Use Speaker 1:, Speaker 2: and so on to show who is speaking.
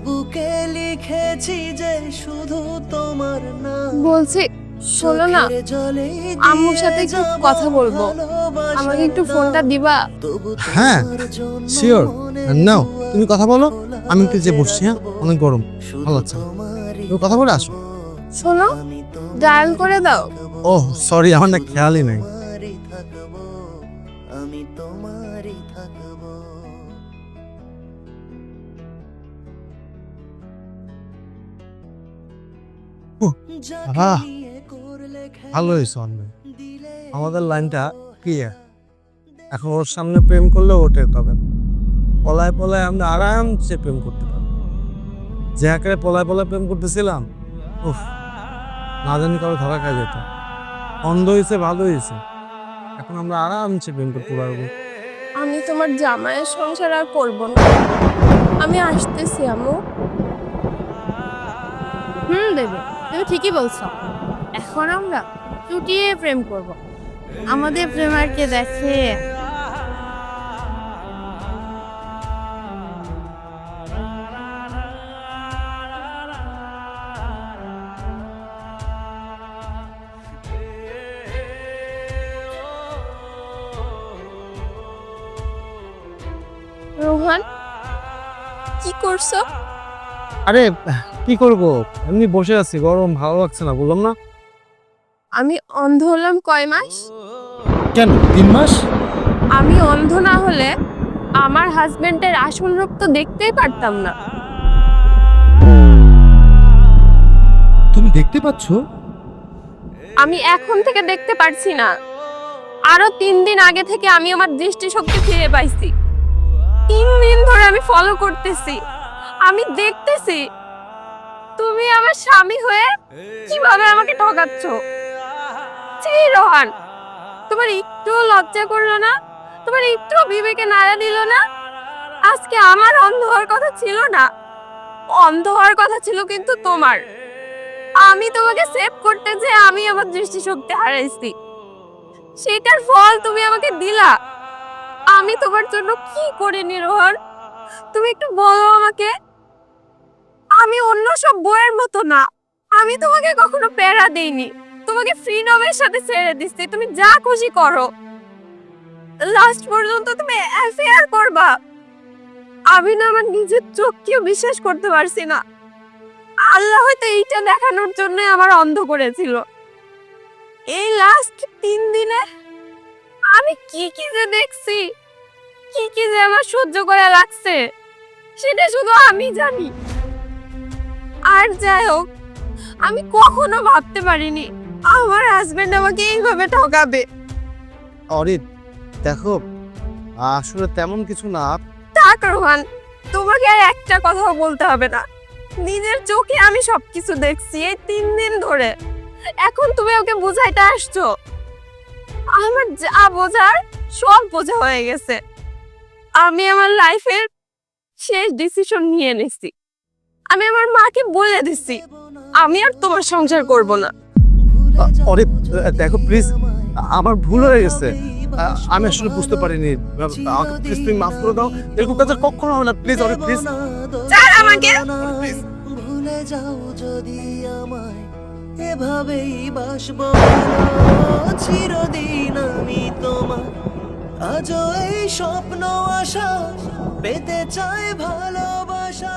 Speaker 1: বুকে লিখেছি যে শুধু তোমার নাম।
Speaker 2: বলছি শোনো না, আম্মুর সাথে একটু কথা বলবো, আমাকে একটু ফোনটা দিবা?
Speaker 3: হ্যাঁ শিওর, নাও তুমি কথা বলো, আমি একটু যে বসছি। হ্যাঁ অনেক গরম, ভালো লাগছে না। তুমি কথা বলে আসো।
Speaker 2: শোনো, ডায়াল করে দাও।
Speaker 3: ওহ সরি, আমার না খেয়ালই নাই।
Speaker 1: আমি তোমারই থাকবো।
Speaker 3: ভালো হয়েছে অনেক, আমাদের লাইনটা ক্লিয়ার। এখন ওর সামনে প্রেম করলে ওঠে, তবে পলায় পলায় আমরা আরামসে প্রেম করতে পারবো। যে আকারে পলায় পলায় প্রেম করতেছিলাম, উফ, না জানি কারো ধরা খাই যেত। অন্ধ হয়েছে, ভালো হয়েছে, এখন আমরা আরামসে প্রেম করতে পারবো।
Speaker 2: আমি তোমার জামাইয়ের সংসার আর করবো না, আমি আসতেছি আম্মু। দেবে, তুমি ঠিকই বলছো। এখন আমরা চুটিয়ে প্রেম করব, আমাদের প্রেম আর কে দেখে। রোহান, কি করছো?
Speaker 3: আরে কি করব, এমনি বসে আছি, গরম, ভালো লাগছে না, বললাম না।
Speaker 2: আমি অন্ধ হলাম কয় মাস?
Speaker 3: কেন 3 মাস?
Speaker 2: আমি অন্ধ না হলে আমার হাজবেন্ডের আসল রূপ তো দেখতেই পারতাম না।
Speaker 3: তুমি দেখতে পাচ্ছ?
Speaker 2: আমি এখন থেকে দেখতে পারছি না, আরো 3 দিন আগে থেকে আমি আমার দৃষ্টিশক্তি ফিরে পাইছি। 3 দিন ধরে আমি ফলো করতেছি, আমি দেখতেছি তুমি আমার স্বামী হয়ে কিভাবে আমাকে ঠকাচ্ছ। ছি রোহান, তোমার একটু লজ্জা করলো না? তোমার একটু বিবেকে নাড়া দিল না? আজকে আমার অন্ধ হওয়ার কথা ছিল না, অন্ধ হওয়ার কথা ছিল কিন্তু তোমার। আমি তোমাকে সেভ করতে যে আমি আমার দৃষ্টিশক্তি হারাইছি, সেটার ফল তুমি আমাকে দিলা। আমি তোমার জন্য কি করিনি রোহন, তুমি একটু বলো আমাকে। আমি অন্য সব বইয়ের মতো না, আমি তোমাকে কখনো প্যারা দেইনি, তোমাকে ফ্রিডমের সাথে ছেড়ে দিচ্ছি, তুমি যা খুশি করো। লাস্ট পর্যন্ত তুমি অ্যাফেয়ার করবা। আমি না আমার নিজের চোখকেও বিশ্বাস করতে পারছি না। আল্লাহ হয়তো এইটা দেখানোর জন্য আমার অন্ধ করেছিল। এই লাস্ট 3 দিনে আমি কি কি যে দেখছি, কি কি যে আমার সহ্য করা লাগছে, সেটা শুধু আমি জানি। আর যাই হোক, আমি কখনো ভাবতে পারিনি আমার হাজবেন্ড আমাকে এইভাবে ঠকাবে।
Speaker 3: অরিত দেখো, আসলে তেমন কিছু না।
Speaker 2: থাক রোহান, তোমাকে আর একটা কথাও বলতে হবে না, নিজের চোখে আমি সবকিছু দেখছি এই 3 দিন ধরে। এখন তুমি ওকে বুঝাইতে আসছো, আমার যা বোঝার সব বোঝা হয়ে গেছে। আমি আমার লাইফের শেষ ডিসিশন নিয়ে নিছি, আমি আমার মাকে বলে দিছি আমি আর তোমার সংসার করব না।
Speaker 3: অরিত দেখো প্লিজ, আমার ভুল হয়ে গেছে, আমি আসলে বুঝতে পারিনি, আমাকে প্লিজ তুমি মাফ করে দাও, এরকম কাজ আর কখনো হবে না, প্লিজ অরিত প্লিজ।
Speaker 2: ছাড় আমাকে।
Speaker 1: ভুলে যাও যদি আমায়, এভাবেই বাসবো চিরদিন আমি তোমার। আজও এই স্বপ্ন আশা পেতে চাই ভালোবাসা।